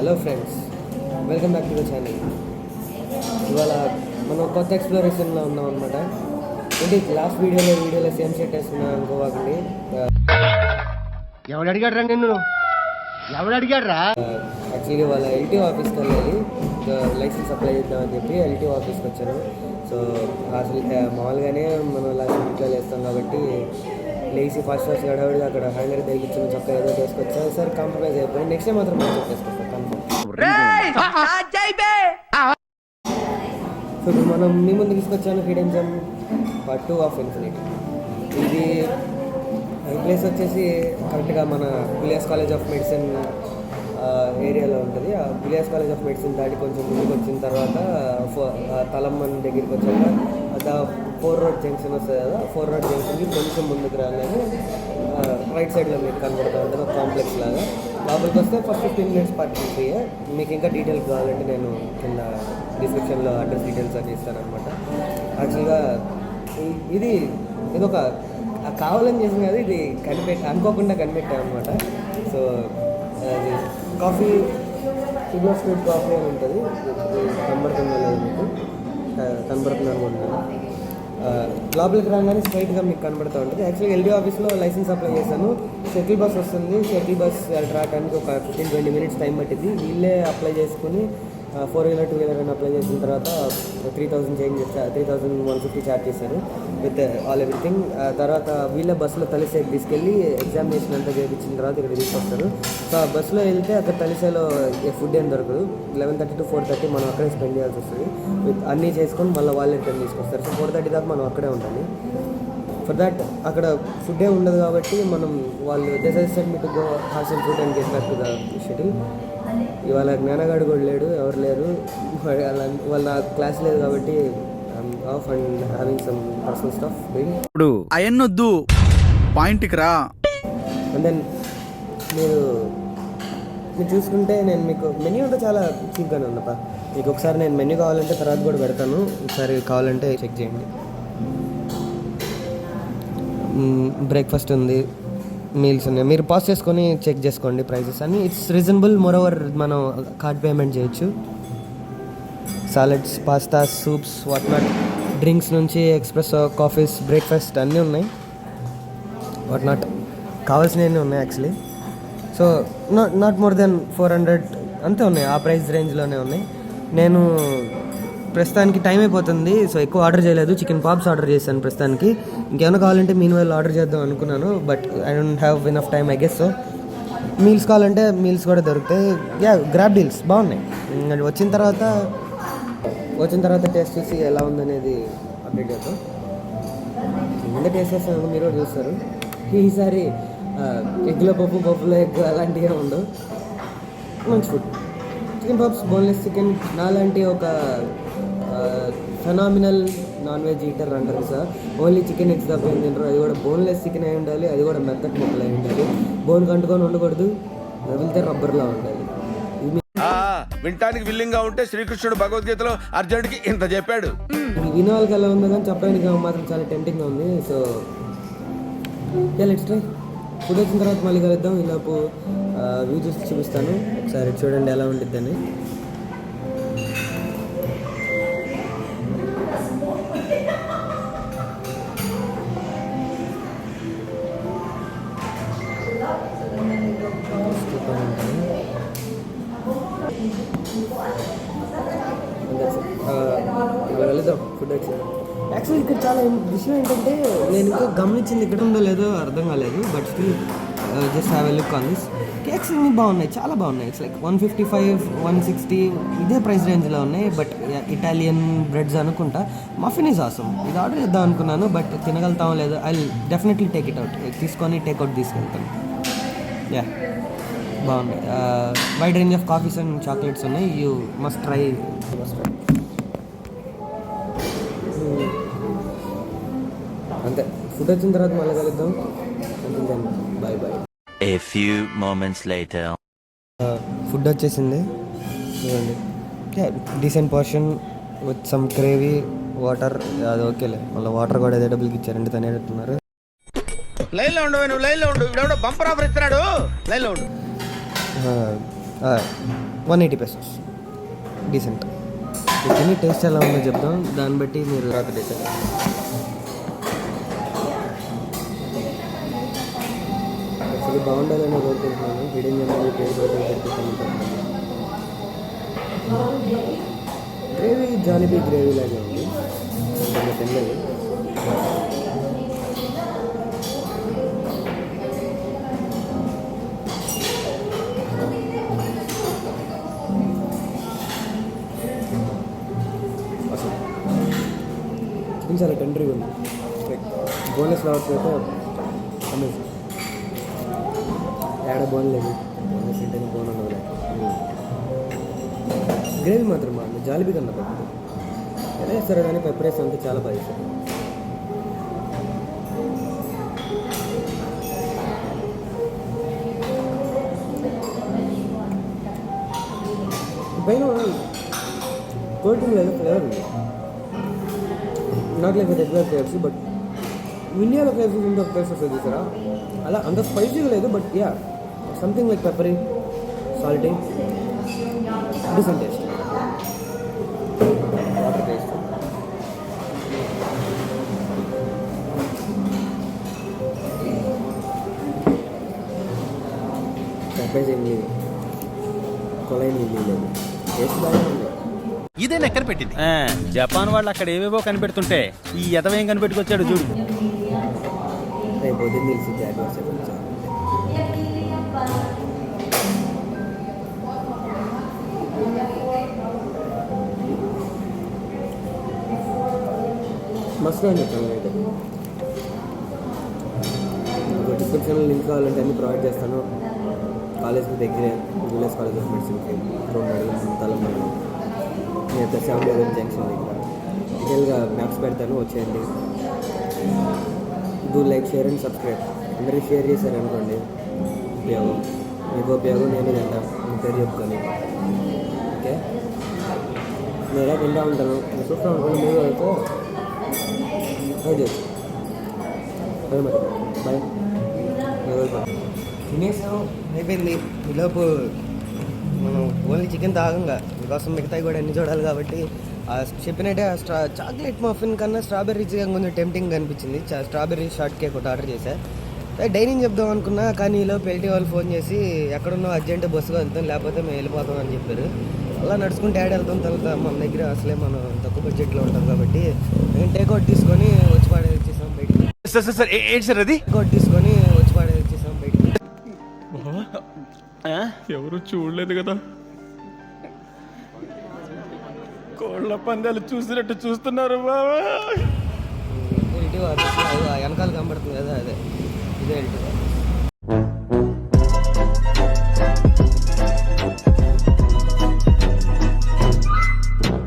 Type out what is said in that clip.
Hello friends, welcome back to the channel. ఇవాళ మనం కొత్త ఎక్స్ప్లోరేషన్లో ఉన్నాం అనమాట. ఏంటి లాస్ట్ వీడియోలో సేమ్ షర్ట్ వేసుకున్నాను అనుకోవాకండి. ఎవడు అడిగాడు రా నిన్ను? ఎవడు అడిగాడు రా? యాక్చువల్లీ వాళ్ళ ఎల్టీఓ ఆఫీస్కి వెళ్ళాలి, లైసెన్స్ అప్లై చేద్దామని చెప్పి ఎల్టీఓ ఆఫీస్కి వచ్చాను. సో అసలు మామూలుగానే మనం లాస్ట్ ఇంట్లో వేస్తాం కాబట్టి లేచి ఫస్ట్ గడవడిగా అక్కడ హ్యాంగర్ తగిలిచ్చిన చొక్క ఏదో వేసుకొచ్చా. సరే కాంప్రమైజ్ అయిపోయి నెక్స్ట్ టైం మాత్రం మనం చెప్పేసుకొస్తాం కన్ఫర్మ్. సో ఇప్పుడు మనం మీ ముందు తీసుకొచ్చాను hidden gem part 2 of infinity. ఇది ఈ ప్లేస్ వచ్చేసి కరెక్ట్గా మన విలియర్స్ కాలేజ్ ఆఫ్ మెడిసిన్ ఏరియాలో ఉంటుంది. ఆ విలియర్స్ కాలేజ్ ఆఫ్ మెడిసిన్ దాటి కొంచెం ముందుకు వచ్చిన తర్వాత తలమ్మన్ దగ్గరికి వచ్చాక ద 4 రోడ్ జంక్షన్ వస్తుంది కదా. 4 రోడ్ జంక్షన్కి కొంచెం ముందుకు రాగానే రైట్ సైడ్లో మీకు కనబడుతూ ఉంటుంది ఒక కాంప్లెక్స్ లాగా. లోపలికి వస్తే ఫస్ట్ 15 minutes పార్కింగ్ ఫ్రీ. మీకు ఇంకా డీటెయిల్స్ కావాలంటే నేను కింద డిస్క్రిప్షన్లో అడ్రస్ డీటెయిల్స్ అని ఇస్తాను అనమాట. యాక్చువల్గా ఇది ఒక కావాలని చేసిన కదా, ఇది అనుకోకుండా కనిపెట్టాం అనమాట. సో అది కాఫీ సిగ్నల్ స్ట్రీట్ కాఫీ అని ఉంటుంది. కనబడుతుందా లేదు మీకు? కనబడుతుంది అనుకుంటున్నాను. లోపలికి రాగానే స్ట్రైట్గా మీకు కనబడుతూ ఉంటుంది. యాక్చువల్లీ ఎల్డీ ఆఫీస్లో లైసెన్స్ అప్లై చేశాను. షటిల్ బస్ వస్తుంది. షటిల్ బస్ రావడానికి ఒక 15-20 minutes టైం పట్టింది. వీళ్ళే అప్లై చేసుకుని 4-wheeler 2-wheeler అని అప్లై చేసిన తర్వాత 3,000 చేంజ్ చేస్తారు. 3,150 ఛార్జ్ చేశారు విత్ ఆల్ ఎవ్రీథింగ్. తర్వాత వీళ్ళే బస్సులో తలిసేకి తీసుకెళ్ళి ఎగ్జామినేషన్ అంతా చేయించిన తర్వాత ఇక్కడ తీసుకొస్తారు. సో ఆ బస్సులో వెళ్తే అక్కడ తలిసేలో ఫుడ్ ఏం దొరకదు. 11:30 to 4:30 మనం అక్కడే స్పెండ్ చేయాల్సి వస్తుంది. విత్ అన్నీ చేసుకొని మళ్ళీ వాళ్ళే రిటర్న్ తీసుకొస్తారు. సో 4:30 దాకా మనం అక్కడే ఉండాలి. ఫర్ దాట్ అక్కడ ఫుడ్ ఏమి ఉండదు కాబట్టి మనం వాళ్ళు suggested me to go hostel food and get back to the shuttle. ఇవాళ జ్ఞానగాడు కూడా లేడు, ఎవరు లేరు. వాళ్ళ క్లాస్ లేదు కాబట్టి of and having some personal stuff doing. ఇప్పుడు అయన్నొద్దు, పాయింట్కి రా. అండ్ దెన్ మీరు చూసుకుంటే నేను మీకు మెన్యూ అంటే చాలా చీప్గానే ఉందప్ప. మీకు ఒకసారి నేను మెన్యూ కావాలంటే తర్వాత కూడా పెడతాను, ఒకసారి కావాలంటే చెక్ చేయండి. బ్రేక్ఫాస్ట్ ఉంది, మీల్స్ ఉన్నాయి. మీరు పాస్ చేసుకొని చెక్ చేసుకోండి ప్రైజెస్ అన్ని. It's reasonable. మోరోవర్ మనం కార్డ్ పేమెంట్ చేయొచ్చు. Salads, pastas, soups, what not, drinks నుంచి ఎక్స్ప్రెస్సో, కాఫీస్, బ్రేక్ఫాస్ట్ అన్నీ ఉన్నాయి. వాట్ నాట్ కావాల్సినవి ఉన్నాయి actually. So not more than 400 అంతే ఉన్నాయి, ఆ ప్రైస్ రేంజ్లోనే ఉన్నాయి. నేను ప్రస్తుతానికి టైం అయిపోతుంది, సో ఎక్కువ ఆర్డర్ చేయలేదు. చికెన్ పాప్స్ ఆర్డర్ చేశాను ప్రస్తుతానికి. ఇంకేమైనా కావాలంటే మీన్ వైల్ ఆర్డర్ చేద్దాం అనుకున్నాను, but I don't have enough time I guess. So meals కావాలంటే మీల్స్ కూడా దొరుకుతాయి. గ్రాబ్ డీల్స్ బాగున్నాయి. వచ్చిన తర్వాత టేస్ట్ చేసి ఎలా ఉందనేది అప్డేట్ చేద్దాం. ముందే టేస్ట్ చేస్తాను, మీరు కూడా చూస్తారు. ఈసారి ఎగ్లో పప్పులో ఎగ్ అలాంటివి ఉండవు. మంచి food. Chicken pops, boneless chicken. నాలాంటి ఒక ఫెనామినల్ నాన్ వెజ్ ఈటర్ అంటారు సార్. ఓన్లీ చికెన్ ఎగ్స్ తప్ప ఏం తింటారు. అది కూడా బోన్లెస్ చికెన్ అయి ఉండాలి, అది కూడా మెత్తటి ముక్కలు అయి ఉండాలి. బోన్ కంటుకొని ఉండకూడదు, నవిలితే రబ్బర్లా ఉండాలి. వినటానికి విల్లింగ్ గా ఉంటే శ్రీకృష్ణుడు భగవద్గీతలో అర్జునుడికి ఇంత చెప్పాడు. వినే వాళ్ళకి ఎలా ఉందో కానీ చెప్పడానికి మాత్రం చాలా టెంప్టింగ్గా ఉంది. So let's try. ఫుడ్ వచ్చిన తర్వాత మళ్ళీ కలుద్దాం. ఈలోపు వ్యూ చూసి చూపిస్తాను, ఒకసారి చూడండి ఎలా ఉండిద్దని. వెళ్దాం. ఫుడ్ వచ్చింది. యాక్చువల్లీ ఇక్కడ చాలా విషయం ఏంటంటే నేను ఇంకా గమనించింది, ఇక్కడ ఉందో లేదో అర్థం కాలేదు, but still just have a look on this. Cakes అన్నీ బాగున్నాయి, చాలా బాగున్నాయి. ఇట్స్ లైక్ 155, 160 ఇదే ప్రైస్ రేంజ్లో ఉన్నాయి. బట్ ఇటాలియన్ బ్రెడ్స్ అనుకుంటా. Muffin is awesome. ఇది ఆర్డర్ చేద్దాం అనుకున్నాను, బట్ తినగలుగుతామో లేదో. I definitely take it out. తీసుకొని టేక్అవుట్ తీసుకెళ్తాను. యా బాగున్నాయి. Wide range of coffees and chocolates ఉన్నాయి. You must try. అంతే. ఫుడ్ వచ్చిన తర్వాత మళ్ళీ కలుద్దాం. Bye bye. A few moments later. Food వచ్చేసింది చూడండి. Decent portion with some gravy, water. అది ఓకేలే. మళ్ళీ వాటర్ కూడా ఏదో డబ్బులకి ఇచ్చారండి, తనే పెడుతున్నారు. లైన్లో ఉండు, నువ్వు లైన్లో ఉండు. ఇప్పుడు బంపర్ ఆఫర్ ఇస్తున్నాడు, లైన్లో ఉండు. 180 pesos. డీసెంట్. తిని టేస్ట్ ఎలా ఉందో చెప్దాం, దాన్ని బట్టి మీరు తర్వాత డిసైడ్. యాక్చువల్లీ బాగుండాలని కోరుకుంటున్నాను. హిడెన్ జెమ్ పేరు పెట్టుకుంటాను. గ్రేవీ జాలిబీ గ్రేవీ లాగే ఉంది, తినలేదు. చికెన్ చాలా టెండరీగా ఉంది. లైక్ బోన్లెస్ ఫ్లవర్స్ అయితే అమేజింగ్. ఏడ బోన్ లేదు, బోన్లెస్ ఏంటని బోన్ ఉండదు. గ్రేవీ మాత్రం బాగుంది, జాలిబీ కన్నా పెద్దది. ఎలా వేస్తారో కానీ పెప్పర్ వేస్తే అంతా చాలా బాగా వేస్తారు. పైన కోటింగ్ లేదు, ఫ్లేవర్ ఉంది. Not like regular KFC, but ఇండియాలో KFC ఇంట్లో టేస్ట్ వస్తుంది చూసారా, అలా అంత స్పైసీగా లేదు. But yeah, something like peppery, salty, decent taste. Water taste. Surprise ఏం లేదు, కొలైన్ ఏం లేదు, టేస్ట్ బాగా ఉంది. ఇదే నెక్కర పెట్టింది. జపాన్ వాళ్ళు అక్కడ ఏవేవో కనిపెడుతుంటే ఈ ఎదవేం కనిపెట్టుకొచ్చాడు చూడు. రేపు పొద్దున్న తెలిసి జాగ్రత్త కొంచెం మస్తు అని చెప్పాను. అయితే ఒక డిస్క్రిప్షన్లో లింక్ కావాలంటే అన్ని ప్రొవైడ్ చేస్తాను. కాలేజ్కి దగ్గరే, విలేజ్ కాలేజ్ ఆఫ్ మెడిసిన్కి 2 అడుగులు తలంలో నేను 7 జంక్షన్ దగ్గర. డీటెయిల్గా మ్యాప్స్ పెడతాను, వచ్చేయండి. Do like, share and subscribe. అందరికీ షేర్ చేశారు అనుకోండి, ఉపయోగం మీకు ఉపయోగం, నేను తింటా, మీ పేరు చెప్పుకొని. ఓకే, నేను ఎలా తింటా ఉంటాను, నేను చూస్తూ ఉంటాను. మీరు అయితే ట్రై చేయొచ్చు. మరి బాయ్. తినేసాం, అయిపోయింది. ఈలోపు మనం ఓన్లీ చికెన్ తాగంగా, మీకోసం మిగతాయి కూడా అన్ని చూడాలి కాబట్టి చెప్పినట్టే చాక్లెట్ మఫిన్ కన్నా స్ట్రాబెర్రీగా కొంచెం టెంప్టింగ్ అనిపించింది. స్ట్రాబెర్రీ షార్ట్ కేక్ ఒకటి ఆర్డర్ చేశా. డైనింగ్ చెప్దాం అనుకున్నా, కానీ ఈలోపు ఎల్టీ వాళ్ళు ఫోన్ చేసి ఎక్కడున్నా అర్జెంట్ బస్సుగా వెళ్తాం, లేకపోతే మేము వెళ్ళిపోతాం అని చెప్పారు. అలా నడుచుకుంటే యాడ్ వెళ్తాం. తర్వాత మన దగ్గర అసలే మనం తక్కువ బడ్జెట్లో ఉంటాం కాబట్టి మేము టేక్అవుట్ తీసుకొని వచ్చి పాడే వచ్చేసాం బయటికి. సార్ ఏంటి సార్ అది? టేక్అవుట్ తీసుకొని వచ్చి పాడే వచ్చేసాం బయటికి. ఎవరు చూడలేదు కదా, కోళ్ళ పందాలు చూసినట్టు చూస్తున్నారు బాబా. ఎల్టీ వెనకాల కనబడుతుంది కదా, అదే ఇదే ఎల్టీ.